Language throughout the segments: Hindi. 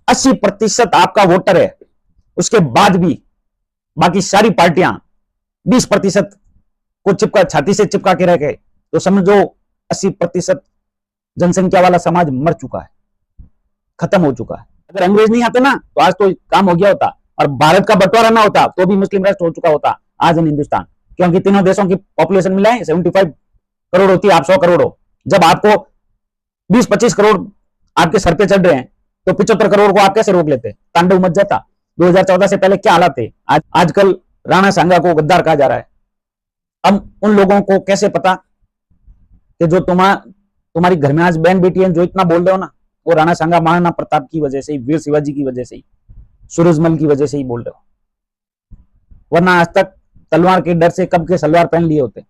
80% आपका वोटर है, उसके बाद भी बाकी सारी पार्टियां 20% को चिपका छाती से चिपका के रह गए, तो समझो 80% जनसंख्या वाला समाज मर चुका है, खत्म हो चुका है। अगर अंग्रेज नहीं आते ना तो आज तो काम हो गया होता, और भारत का बंटवारा ना होता तो भी मुस्लिम राष्ट्र हो चुका होता आज इन हिंदुस्तान। क्योंकि तीनों देशों की पॉपुलेशन मिलाए 75 करोड़ होती है, आप 100 करोड़ हो। जब आपको 20-25 करोड़ आपके सर पे चढ़ रहे हैं तो 75 करोड़ को आप कैसे रोक लेते? तांडव मच जाता। 2014 से पहले क्या हालात थे, आजकल राणा सांगा को गद्दार कहा जा रहा है। अब उन लोगों को कैसे पता कि जो तुम्हारी घर में आज बहन बेटी है, जो इतना बोल रहे हो ना, वो राणा सांगा महाराणा प्रताप की वजह से ही, वीर शिवाजी की वजह से ही, सूरजमल की वजह से ही बोल रहे हो, वरना आज तक तलवार के डर से कब के सलवार पहन लिए होते।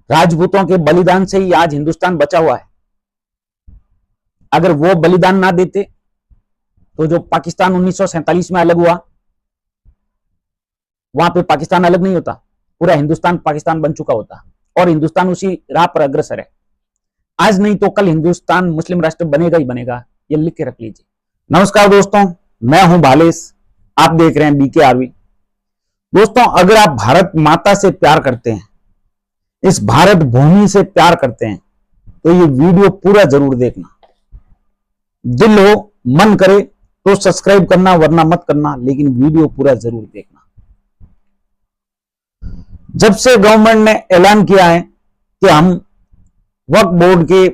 राजपूतों के बलिदान से ही आज हिंदुस्तान बचा हुआ है। अगर वो बलिदान ना देते तो जो पाकिस्तान 1947 में अलग हुआ, वहां पे पाकिस्तान अलग नहीं होता, पूरा हिंदुस्तान पाकिस्तान बन चुका होता, और हिंदुस्तान उसी राह पर अग्रसर है। आज नहीं तो कल हिंदुस्तान मुस्लिम राष्ट्र बनेगा ही बनेगा, ये लिख के रख लीजिए। नमस्कार दोस्तों, मैं हूं भालेस, आप देख रहे हैं BKRV। दोस्तों, अगर आप भारत माता से प्यार करते हैं, इस भारत भूमि से प्यार करते हैं, तो ये वीडियो पूरा जरूर देखना। दिल हो मन करे तो सब्सक्राइब करना, वरना मत करना, लेकिन वीडियो पूरा जरूर देखना। जब से गवर्नमेंट ने ऐलान किया है कि हम वक्फ बोर्ड के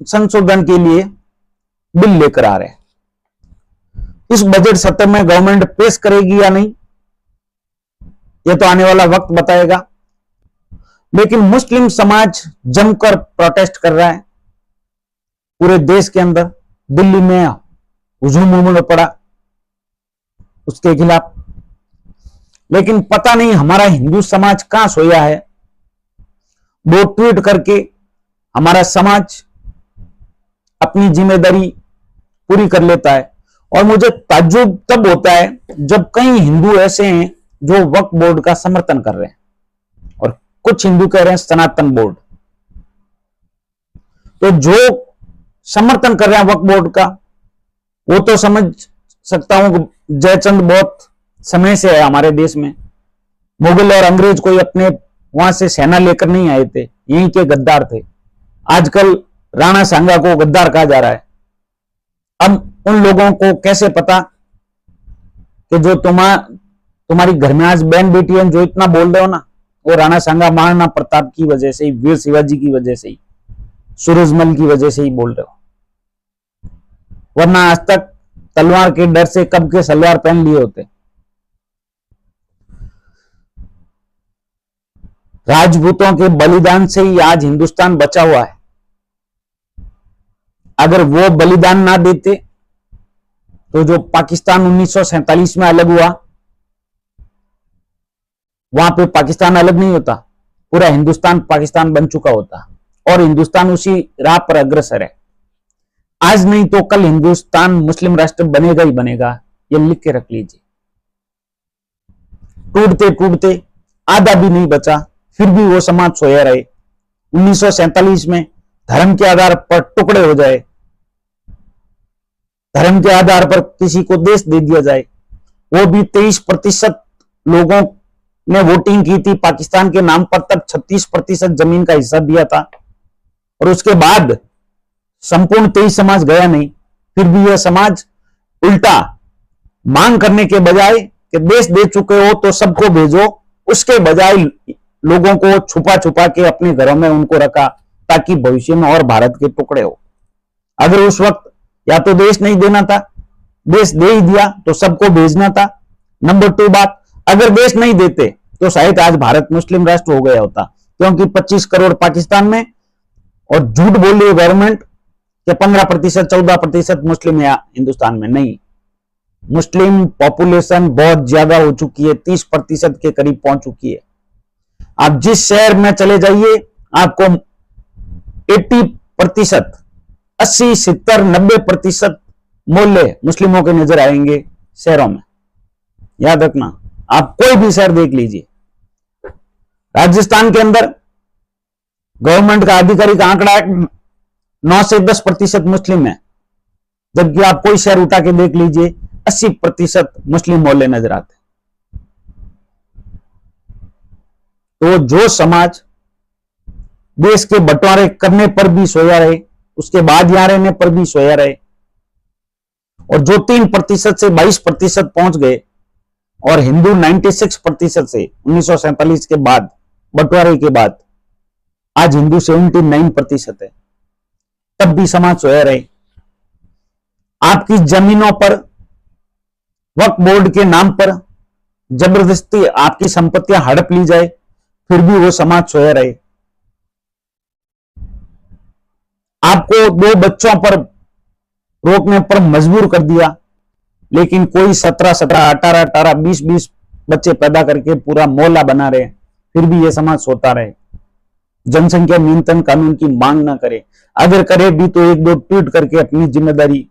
संशोधन के लिए बिल लेकर आ रहे हैं, इस बजट सत्र में गवर्नमेंट पेश करेगी या नहीं, यह तो आने वाला वक्त बताएगा। लेकिन मुस्लिम समाज जमकर प्रोटेस्ट कर रहा है। पूरे देश के अंदर दिल्ली में हुजूम उमड़ पड़ा उसके खिलाफ। लेकिन पता नहीं हमारा हिंदू समाज कहां सोया है। वो ट्वीट करके हमारा समाज अपनी जिम्मेदारी पूरी कर लेता है, और मुझे ताज्जुब तब होता है जब कई हिंदू ऐसे हैं जो वक्फ बोर्ड का समर्थन कर रहे हैं, और कुछ हिंदू कह रहे हैं सनातन बोर्ड। तो जो समर्थन कर रहे हैं वक्फ बोर्ड का, वो तो समझ सकता हूं जयचंद बहुत समय से है हमारे देश में। मुगल और अंग्रेज कोई अपने वहां से सेना लेकर नहीं आए थे, यहीं के गद्दार थे। आजकल राणा सांगा को गद्दार कहा जा रहा है। अब उन लोगों को कैसे पता कि जो तुम्हारी घर में आज बहन बेटी है, जो इतना बोल रहे हो ना, वो राणा सांगा महाराणा प्रताप की वजह से ही, वीर शिवाजी की वजह से ही, सूरजमल की वजह से ही बोल रहे हो, वरना आज तक तलवार के डर से कब के सलवार पहन लिए होते। राजपूतों के बलिदान से ही आज हिंदुस्तान बचा हुआ है। अगर वो बलिदान ना देते तो जो पाकिस्तान 1947 में अलग हुआ, वहां पे पाकिस्तान अलग नहीं होता, पूरा हिंदुस्तान पाकिस्तान बन चुका होता, और हिंदुस्तान उसी राह पर अग्रसर है। आज नहीं तो कल हिंदुस्तान मुस्लिम राष्ट्र बनेगा ही बनेगा, ये लिख के रख लीजिए। टूटते टूटते आधा भी नहीं बचा, फिर भी वो समाज सोया रहे। 1947 में धर्म के आधार पर टुकड़े हो जाए, धर्म के आधार पर किसी को देश दे दिया जाए, वो भी 23% लोगों ने वोटिंग की थी पाकिस्तान के नाम पर, तब 36% जमीन का हिस्सा दिया था, और उसके बाद संपूर्ण 23 समाज गया नहीं। फिर भी यह समाज उल्टा मांग करने के बजाय कि देश दे चुके हो तो सबको भेजो, उसके बजाय लोगों को छुपा छुपा के अपने घरों में उनको रखा, ताकि भविष्य में और भारत के टुकड़े हो। अगर उस वक्त या तो देश नहीं देना था, देश दे ही दिया तो सबको भेजना था। नंबर 2 बात, अगर देश नहीं देते तो शायद आज भारत मुस्लिम राष्ट्र हो गया होता, क्योंकि 25 करोड़ पाकिस्तान में, और झूठ बोल रही है गवर्नमेंट कि 15% 14% मुस्लिम है हिंदुस्तान में। नहीं, मुस्लिम पॉपुलेशन बहुत ज्यादा हो चुकी है, 30% के करीब पहुंच चुकी है। आप जिस शहर में चले जाइए, आपको 80%, 80, 70, 90% मोहल्ले मुस्लिमों के नजर आएंगे शहरों में। याद रखना, आप कोई भी शहर देख लीजिए। राजस्थान के अंदर गवर्नमेंट का आधिकारिक आंकड़ा है 9 से 10% मुस्लिम है, जबकि आप कोई शहर उठा के देख लीजिए 80% मुस्लिम मोहल्ले नजर आते। तो जो समाज देश के बंटवारे करने पर भी सोया रहे, उसके बाद यहां रहने पर भी सोया रहे, और जो 3% से 22% पहुंच गए, और हिंदू 96% से 1947 के बाद बंटवारे के बाद आज हिंदू 79% है, तब भी समाज सोया रहे। आपकी जमीनों पर वक्फ बोर्ड के नाम पर जबरदस्ती आपकी संपत्तियां हड़प ली जाए, फिर भी वो समाज सोया रहे। आपको 2 बच्चों पर रोकने पर मजबूर कर दिया, लेकिन कोई 17-17, 18-18, 20-20 बच्चे पैदा करके पूरा मोहल्ला बना रहे, फिर भी ये समाज सोता रहे। जनसंख्या नियंत्रण कानून की मांग ना करे, अगर करे भी तो 1-2 ट्वीट करके अपनी जिम्मेदारी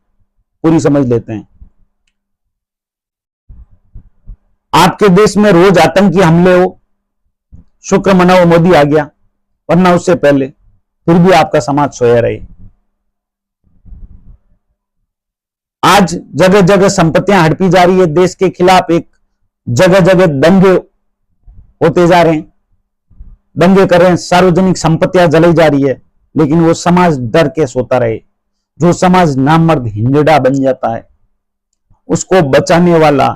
पूरी समझ लेते हैं। आपके देश में रोज आतंकी हमले हो, शुक्र मनाओ मोदी आ गया, वरना उससे पहले फिर भी आपका समाज सोया रहे। आज जगह जगह संपत्तियां हड़पी जा रही है, देश के खिलाफ एक जगह जगह दंगे होते जा रहे हैं, दंगे कर रहे हैं, सार्वजनिक संपत्तियां जलाई जा रही है, लेकिन वो समाज डर के सोता रहे। जो समाज नामर्द हिंजड़ा बन जाता है, उसको बचाने वाला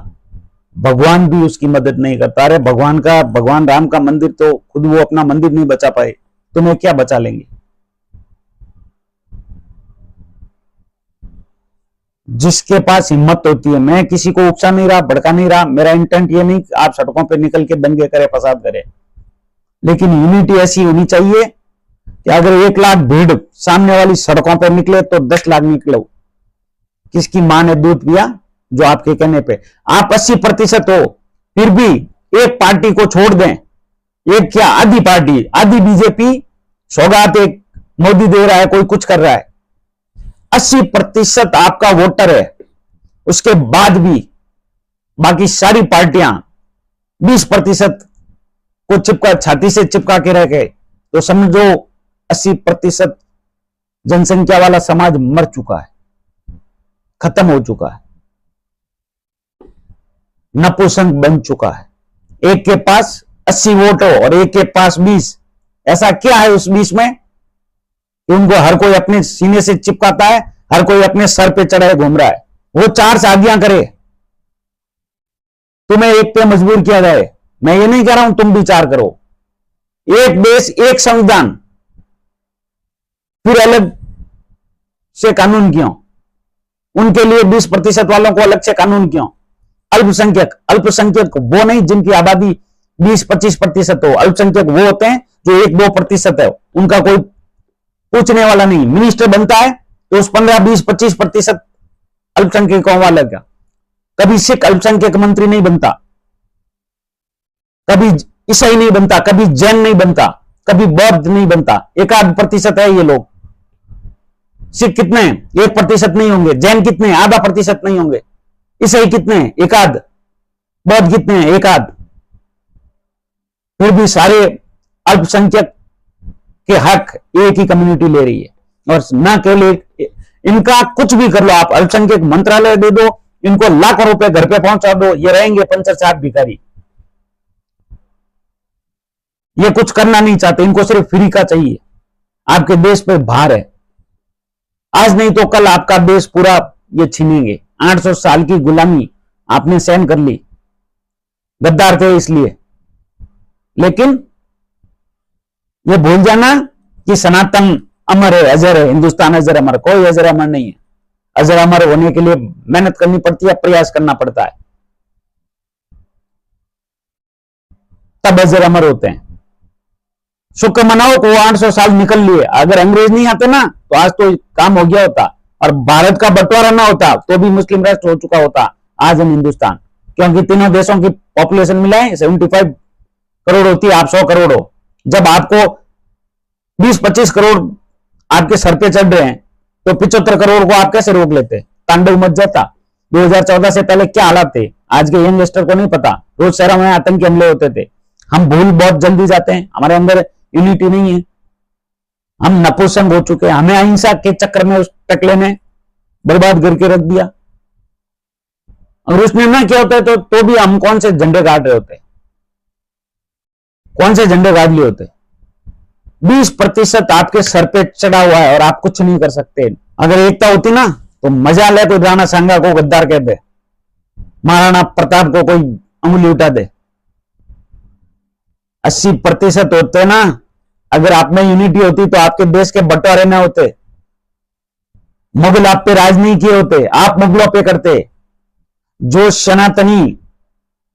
भगवान भी उसकी मदद नहीं करता। अरे भगवान राम का मंदिर तो खुद वो अपना मंदिर नहीं बचा पाए, तुम्हें क्या बचा लेंगे। जिसके पास हिम्मत होती है, मैं किसी को उकसा नहीं रहा, भड़का नहीं रहा, मेरा इंटेंट ये नहीं कि आप सड़कों पे निकल के दंगे करे, फसाद करे, लेकिन यूनिटी ऐसी होनी चाहिए कि अगर 1 लाख भीड़ सामने वाली सड़कों पे निकले तो 10 लाख निकलो। किसकी मां ने दूध पिया, जो आपके कहने पे आप 80% हो, फिर भी एक पार्टी को छोड़ दें, एक क्या आधी पार्टी, आधी बीजेपी, सौगात एक मोदी दे रहा है, कोई कुछ कर रहा है, 80% आपका वोटर है, उसके बाद भी बाकी सारी पार्टियां 20% को चिपका, छाती से चिपका के रह गए, तो समझो 80% जनसंख्या वाला समाज मर चुका है, खत्म हो चुका है, नपुंसक बन चुका है। एक के पास 80 वोट हो और एक के पास 20, ऐसा क्या है उस 20 में कि उनको हर कोई अपने सीने से चिपकाता है, हर कोई अपने सर पे चढ़ाए घूम रहा है। वो 4 शादियां करे, तुम्हें एक पे मजबूर किया जाए। मैं ये नहीं कह रहा हूं तुम भी 4 करो, एक देश एक संविधान, फिर अलग से कानून क्यों? उनके लिए 20% वालों को अलग से कानून क्यों? अल्पसंख्यक वो नहीं जिनकी आबादी 20-25% हो, अल्पसंख्यक वो होते हैं जो 1-2% है, उनका कोई पूछने वाला नहीं। मिनिस्टर बनता है तो उस 15-20-25% अल्पसंख्यकों वाला का। कभी सिख अल्पसंख्यक मंत्री नहीं बनता, कभी ईसाई नहीं बनता, कभी जैन नहीं बनता, कभी बौद्ध नहीं बनता, 1-8% है ये लोग। सिख कितने हैं? 1% नहीं होंगे। जैन कितने हैं? 0.5% नहीं होंगे। ईसाई कितने हैं? 1-8। बौद्ध कितने हैं? 1-8। फिर भी सारे अल्पसंख्यक के हक एक ही कम्युनिटी ले रही है, और ना केवल इनका कुछ भी कर लो आप, अल्पसंख्यक मंत्रालय दे दो, इनको लाखों रुपए घर पे पहुंचा दो, ये रहेंगे पंचर चाट भिखारी। ये कुछ करना नहीं चाहते, इनको सिर्फ फ्री का चाहिए। आपके देश पे भार है, आज नहीं तो कल आपका देश पूरा ये छीनेंगे। 800 साल की गुलामी आपने सहन कर ली, गद्दार थे इसलिए। लेकिन ये भूल जाना कि सनातन अमर है, अजर है, हिंदुस्तान अजर अमर। कोई अजर अमर नहीं है। अजर अमर होने के लिए मेहनत करनी पड़ती है, प्रयास करना पड़ता है, तब अजर अमर होते हैं। शुक्र मनाओ को 800 साल निकल लिए। अगर अंग्रेज नहीं आते ना तो आज तो काम हो गया होता, और भारत का बंटवारा ना होता तो भी मुस्लिम राष्ट्र हो चुका होता आज हम हिंदुस्तान। क्योंकि तीनों देशों की पॉपुलेशन मिलाए 75 करोड़ होती है, आप 100 करोड़ हो। जब आपको 20-25 करोड़ आपके सर पे चढ़ रहे हैं तो 75 करोड़ को आप कैसे रोक लेते? तांडव मच जाता। 2014 से पहले क्या हालात थे आज के यंगस्टर को नहीं पता। रोज शहरों में आतंकी हमले होते थे। हम भूल बहुत जल्दी जाते हैं, हमारे अंदर यूनिटी नहीं है, हम नपुंसक हो चुके हैं, हमें अहिंसा के चक्कर में उस टकले ने बर्बाद करके रख दिया। अगर उसने ना किया होता है तो भी हम कौन से झंडे गाड़ रहे होते, कौन से झंडे गाड़ लिए होते। 20% आपके सर पे चढ़ा हुआ है और आप कुछ नहीं कर सकते। अगर एकता होती ना तो मजा ले, कोई राणा सांगा को गद्दार कह दे, महाराणा प्रताप को कोई अंगुली उठा दे। 80% होते ना, अगर आप में यूनिटी होती तो आपके देश के बंटवारे ना होते, मुगल आप पे राज नहीं किए होते, आप मुगलों पे करते। जो सनातनी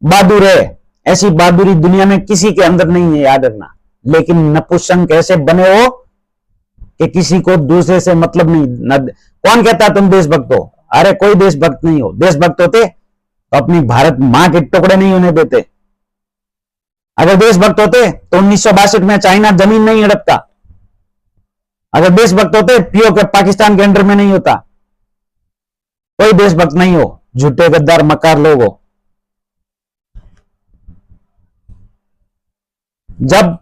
बहादुर है, ऐसी बहादुरी दुनिया में किसी के अंदर नहीं है, याद रखना। लेकिन नपुंसक ऐसे बने हो कि किसी को दूसरे से मतलब नहीं। कौन कहता तुम देशभक्त हो? अरे कोई देशभक्त नहीं हो। देशभक्त होते तो अपनी भारत मां के टुकड़े नहीं होने देते। अगर देशभक्त होते तो 1962 में चाइना जमीन नहीं हड़पता। अगर देशभक्त होते पीओके पाकिस्तान के अंडर में नहीं होता। कोई देशभक्त नहीं हो, झूठे गद्दार मक्कार लोग हो। जब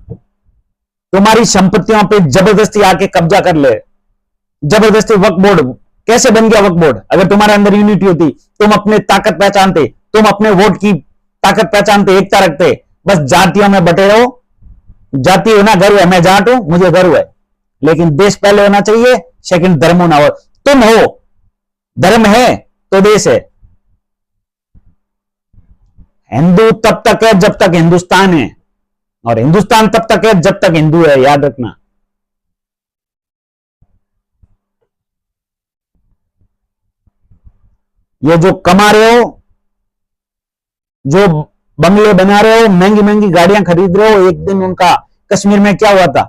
तुम्हारी संपत्तियों पे जबरदस्ती आके कब्जा कर ले, जबरदस्ती वक्फ बोर्ड कैसे बन गया? वक्फ बोर्ड अगर तुम्हारे अंदर यूनिटी होती, तुम अपने ताकत पहचानते, तुम अपने वोट की ताकत पहचानते, एकता रखते। बस जातियों में बटे रहो। जाति होना गर्व है, मैं जाट हूं, मुझे गर्व है, लेकिन देश पहले होना चाहिए, सेकंड धर्म होना हो। तुम हो, धर्म है तो देश है। हिंदू तब तक है जब तक हिंदुस्तान है, और हिंदुस्तान तब तक है जब तक हिंदू है, याद रखना। ये जो कमा रहे हो, जो बंगले बना रहे हो, महंगी महंगी गाड़ियां खरीद रहे हो, एक दिन उनका कश्मीर में क्या हुआ था?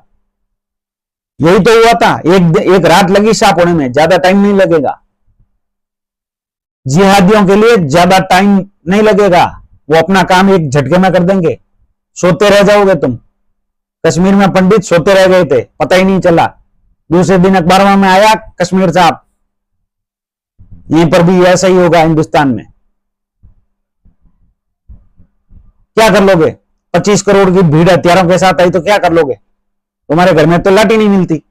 यही तो हुआ था। एक रात लगी साफ होने में, ज्यादा टाइम नहीं लगेगा। जिहादियों के लिए ज्यादा टाइम नहीं लगेगा, वो अपना काम एक झटके में कर देंगे। सोते रह जाओगे तुम। कश्मीर में पंडित सोते रह गए थे, पता ही नहीं चला। दूसरे दिन अखबारों में आया कश्मीर साहब। यहीं पर भी ऐसा ही होगा हिंदुस्तान में। क्या कर लोगे? 25 करोड़ की भीड़ हथियारों के साथ आई तो क्या कर लोगे? तुम्हारे घर में तो लाठी नहीं मिलती,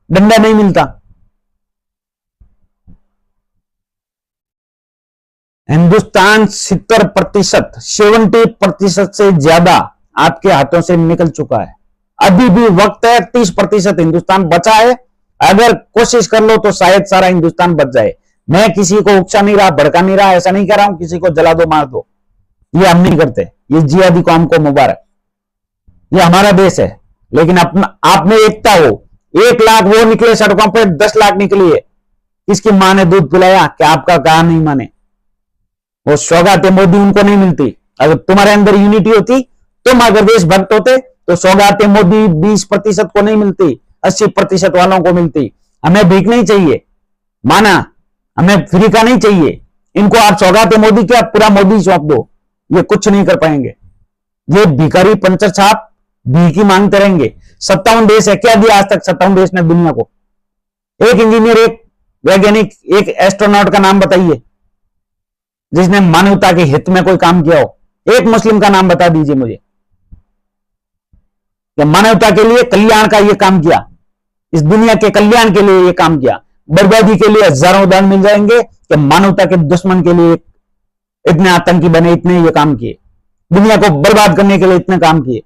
डंडा नहीं मिलता। हिंदुस्तान 70% से ज्यादा आपके हाथों से निकल चुका है। अभी भी वक्त है, 30% हिंदुस्तान बचा है। अगर कोशिश कर लो तो शायद सारा हिंदुस्तान बच जाए। मैं किसी को उकसा नहीं रहा, भड़का नहीं रहा, ऐसा नहीं कह रहा हूं किसी को जला दो मार दो, ये हम नहीं करते। ये जिहादी कौम को मुबारक, ये हमारा देश है। लेकिन अपना आप में एकता हो। 1 लाख वो निकले सड़कों पर, 10 लाख निकली है। किसकी मां ने दूध पिलाया कि आपका कहा नहीं माने? वो सौगातें मोदी उनको नहीं मिलती। अगर तुम्हारे अंदर यूनिटी होती, तुम अगर देशभक्त होते तो सौगातें मोदी 20% को नहीं मिलती, 80% वालों को मिलती। हमें भीख नहीं चाहिए, माना, हमें फ्री का नहीं चाहिए। इनको आप सौगातें मोदी क्या, पूरा मोदी सौंप दो, ये कुछ नहीं कर पाएंगे। ये भिखारी पंचर छाप भीख ही मांगते रहेंगे। 57 देश है, क्या दिया आज तक 57 देश ने दुनिया को? एक इंजीनियर, एक वैज्ञानिक, एक एस्ट्रोनॉट का नाम बताइए जिसने मानवता के हित में कोई काम किया हो। एक मुस्लिम का नाम बता दीजिए मुझे कि मानवता के लिए कल्याण का ये काम किया, इस दुनिया के कल्याण के लिए ये काम किया। बर्बादी के लिए हजारों उदाहरण मिल जाएंगे कि मानवता के दुश्मन के लिए इतने आतंकी बने, इतने ये काम किए, दुनिया को बर्बाद करने के लिए इतने काम किए।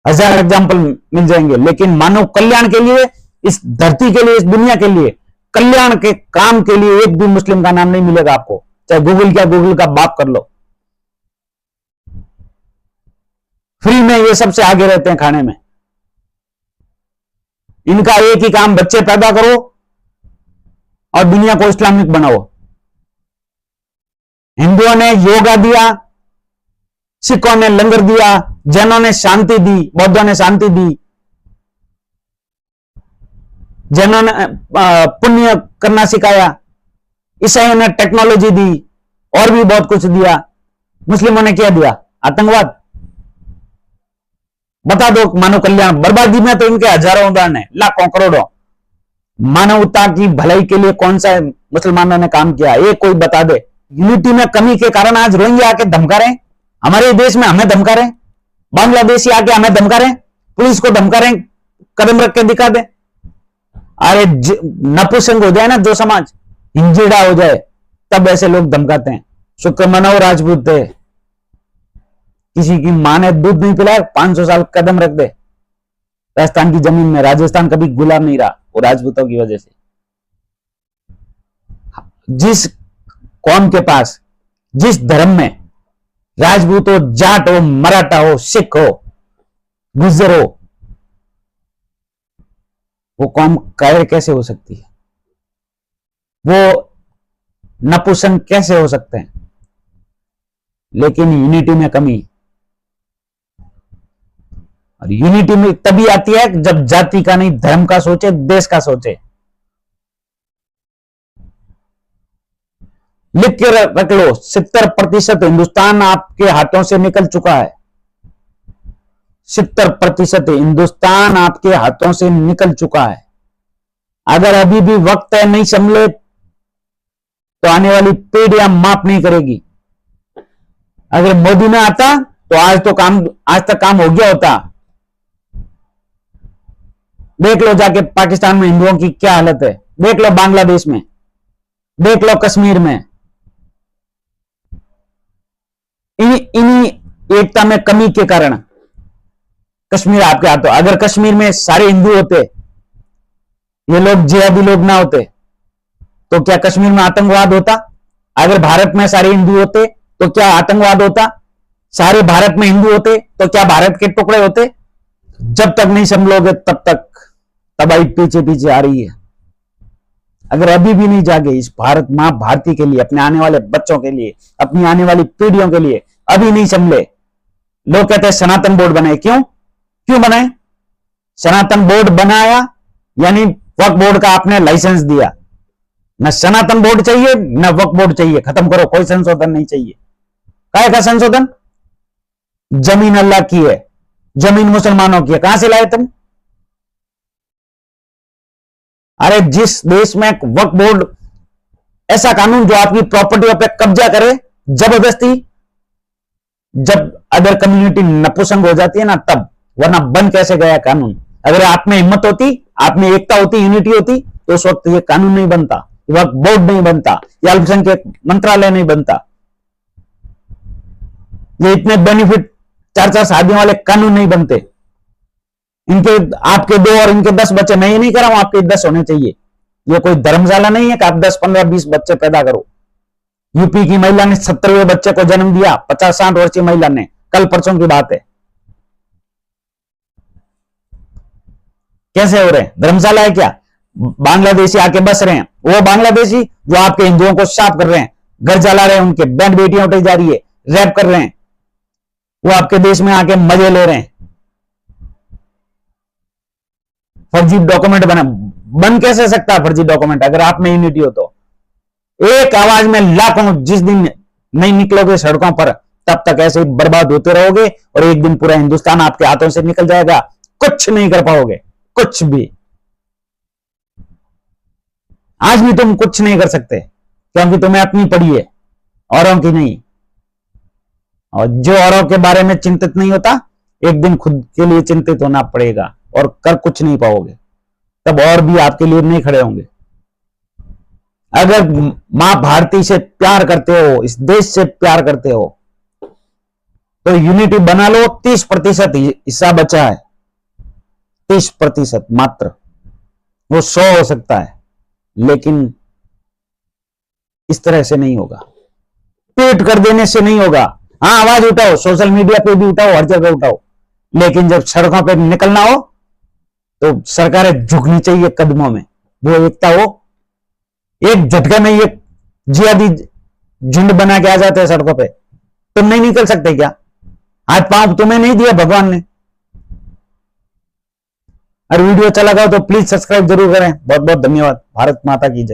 हजार एग्जाम्पल मिल जाएंगे। लेकिन मानव कल्याण के लिए, इस धरती के लिए, इस दुनिया के लिए, कल्याण के काम के लिए एक भी मुस्लिम का नाम नहीं मिलेगा आपको, चाहे गूगल क्या, गूगल का बाप कर लो। फ्री में ये सबसे आगे रहते हैं खाने में। इनका एक ही काम, बच्चे पैदा करो और दुनिया को इस्लामिक बनाओ। हिंदुओं ने योगा दिया, सिखों ने लंगर दिया, जैनों ने शांति दी, बौद्धों ने शांति दी, जैनों ने पुण्य करना सिखाया, ईसाइयों ने टेक्नोलॉजी दी, और भी बहुत कुछ दिया। मुस्लिमों ने क्या दिया? आतंकवाद। बता दो मानव कल्याण। बर्बादी में तो इनके हजारों उदाहरण है, लाखों करोड़ों। मानवता की भलाई के लिए कौन सा मुसलमानों ने काम किया? एक कोई बता दे। यूनिटी में कमी के कारण आज रोहिंग्या आके धमका रहे हैं, हमारे देश में हमें धमका रहे हैं। बांग्लादेशी आके हमें धमका रहे हैं, पुलिस को धमका रहे हैं, कदम रख के दिखा दे। अरे नपुंसक हो जाए ना दो समाज, हिंजीड़ा हो जाए, तब ऐसे लोग धमकाते हैं। शुक्र मनाओ राजपूत थे, किसी की मां ने दूध नहीं पिलाया, 500 साल कदम रख दे राजस्थान की जमीन में। राजस्थान कभी गुलाम नहीं रहा, वो राजपूतों की वजह से। जिस कौम के पास, जिस धर्म में राजपूत हो, जाट हो, मराठा हो, सिख हो, गुज्जर हो, वो कौम कायर कैसे हो सकती है? वो नपुंसक कैसे हो सकते हैं? लेकिन यूनिटी में कमी, और यूनिटी में तभी आती है जब जाति का नहीं, धर्म का सोचे, देश का सोचे। लिख के रख लो, 70% हिंदुस्तान आपके हाथों से निकल चुका है। 70% हिंदुस्तान आपके हाथों से निकल चुका है। अगर अभी भी वक्त है, नहीं संभले, तो आने वाली पीढ़ियां माफ नहीं करेगी। अगर मोदी ना आता तो आज तक काम हो गया होता। देख लो जाके पाकिस्तान में हिंदुओं की क्या हालत है, देख लो बांग्लादेश में, देख लो कश्मीर में। इन्हीं एकता में कमी के कारण कश्मीर आपके हाथों। अगर कश्मीर में सारे हिंदू होते, ये लोग जिहादी लोग ना होते, तो क्या कश्मीर में आतंकवाद होता? अगर भारत में सारे हिंदू होते तो क्या आतंकवाद होता? सारे भारत में हिंदू होते तो क्या भारत के टुकड़े होते? जब तक नहीं संभलोगे तब तक तबाही पीछे पीछे आ रही है। अगर अभी भी नहीं जागे इस भारत मां भारती के लिए, अपने आने वाले बच्चों के लिए, अपनी आने वाली पीढ़ियों के लिए, अभी नहीं संभले। लोग कहते हैं सनातन बोर्ड बनाए, क्यों बनाए? सनातन बोर्ड बनाया यानी वक्फ बोर्ड का आपने लाइसेंस दिया। न सनातन बोर्ड चाहिए न वक्फ बोर्ड चाहिए, खत्म करो, कोई संशोधन नहीं चाहिए। काय का संशोधन? जमीन अल्लाह की है, जमीन मुसलमानों की है, कहां से लाए तुम? अरे जिस देश में वक्फ बोर्ड, ऐसा कानून जो आपकी प्रॉपर्टी पे कब्जा करे जबरदस्ती, जब अदर कम्युनिटी नपुंसक हो जाती है ना तब, वरना बन कैसे गया कानून? अगर आप में हिम्मत होती, आप में एकता होती, यूनिटी होती, तो उस वक्त ये कानून नहीं बनता, वक्फ बोर्ड नहीं बनता, या अल्पसंख्यक मंत्रालय नहीं बनता, ये इतने बेनिफिट 4-4 शादियों वाले कानून नहीं बनते। इनके आपके 2 और इनके 10 बच्चे, मैं ये नहीं कर रहा हूं आपके 10 होने चाहिए। ये कोई धर्मशाला नहीं है कि आप 10, 15, 20 बच्चे पैदा करो। यूपी की महिला ने 70वें बच्चे को जन्म दिया, 50-60 वर्षीय महिला ने, कल परसों की बात है। कैसे हो रहे हैं? धर्मशाला है क्या? बांग्लादेशी आके बस रहे हैं, वो बांग्लादेशी जो आपके हिंदुओं को साफ कर रहे हैं, घर जला रहे हैं, उनके बैंड बेटियां उठाई जा रही है, रैप कर रहे हैं, वो आपके देश में आके मजे ले रहे हैं। फर्जी डॉक्यूमेंट बन कैसे सकता है फर्जी डॉक्यूमेंट? अगर आप में यूनिटी हो तो। एक आवाज में लाखों, जिस दिन नहीं निकलोगे सड़कों पर तब तक ऐसे ही बर्बाद होते रहोगे, और एक दिन पूरा हिंदुस्तान आपके हाथों से निकल जाएगा, कुछ नहीं कर पाओगे, कुछ भी। आज भी तुम कुछ नहीं कर सकते, क्योंकि तुम्हें अपनी पड़ी है, औरों की नहीं। और जो औरों के बारे में चिंतित नहीं होता, एक दिन खुद के लिए चिंतित होना पड़ेगा, और कर कुछ नहीं पाओगे, तब और भी आपके लिए नहीं खड़े होंगे। अगर मां भारती से प्यार करते हो, इस देश से प्यार करते हो, तो यूनिटी बना लो। 30% हिस्सा बचा है, 30% मात्र, वो 100 हो सकता है, लेकिन इस तरह से नहीं होगा, ट्वीट कर देने से नहीं होगा। हाँ, आवाज उठाओ, सोशल मीडिया पे भी उठाओ, हर जगह उठाओ, लेकिन जब सड़कों पे निकलना हो तो सरकारें झुकनी चाहिए कदमों में, वो एकता हो। एक झटके में ये जिहादी झुंड बना के आ जाते हैं सड़कों पे, तुम नहीं निकल सकते क्या? हाथ पांव तुम्हें नहीं दिया भगवान ने। और वीडियो अच्छा लगा तो प्लीज सब्सक्राइब जरूर करें। बहुत बहुत धन्यवाद। भारत माता की जय।